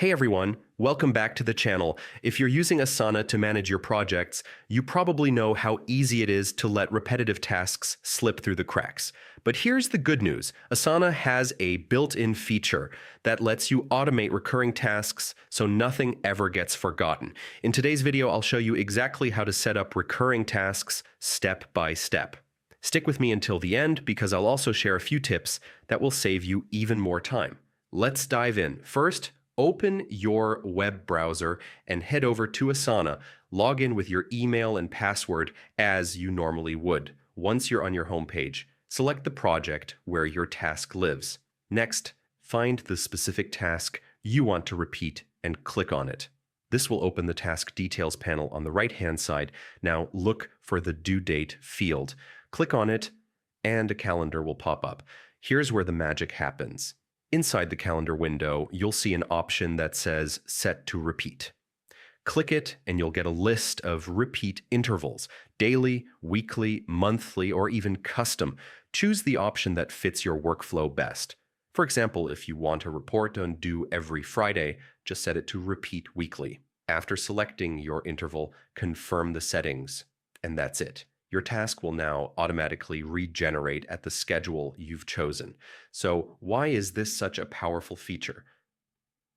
Hey everyone, welcome back to the channel. If you're using Asana to manage your projects, you probably know how easy it is to let repetitive tasks slip through the cracks. But here's the good news. Asana has a built-in feature that lets you automate recurring tasks so nothing ever gets forgotten. In today's video, I'll show you exactly how to set up recurring tasks step by step. Stick with me until the end because I'll also share a few tips that will save you even more time. Let's dive in. First, open your web browser and head over to Asana. Log in with your email and password as you normally would. Once you're on your homepage, select the project where your task lives. Next, find the specific task you want to repeat and click on it. This will open the task details panel on the right-hand side. Now look for the due date field. Click on it and a calendar will pop up. Here's where the magic happens. Inside the calendar window, you'll see an option that says Set to Repeat. Click it and you'll get a list of repeat intervals, daily, weekly, monthly, or even custom. Choose the option that fits your workflow best. For example, if you want a report due every Friday, just set it to Repeat Weekly. After selecting your interval, confirm the settings, and that's it. Your task will now automatically regenerate at the schedule you've chosen. So why is this such a powerful feature?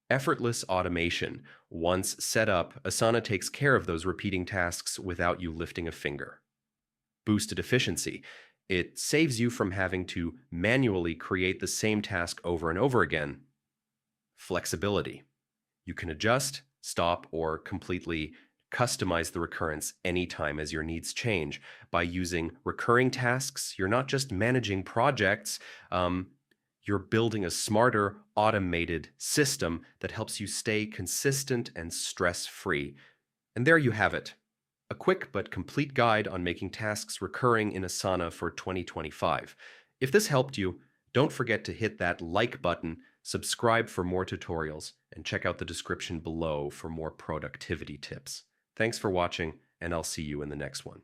Effortless automation. Once set up, Asana takes care of those repeating tasks without you lifting a finger. Boosted efficiency. It saves you from having to manually create the same task over and over again. Flexibility. You can adjust, stop, or completely customize the recurrence anytime as your needs change. By using recurring tasks, you're not just managing projects, you're building a smarter, automated system that helps you stay consistent and stress-free. And there you have it. A quick but complete guide on making tasks recurring in Asana for 2025. If this helped you, don't forget to hit that like button, subscribe for more tutorials, and check out the description below for more productivity tips. Thanks for watching, and I'll see you in the next one.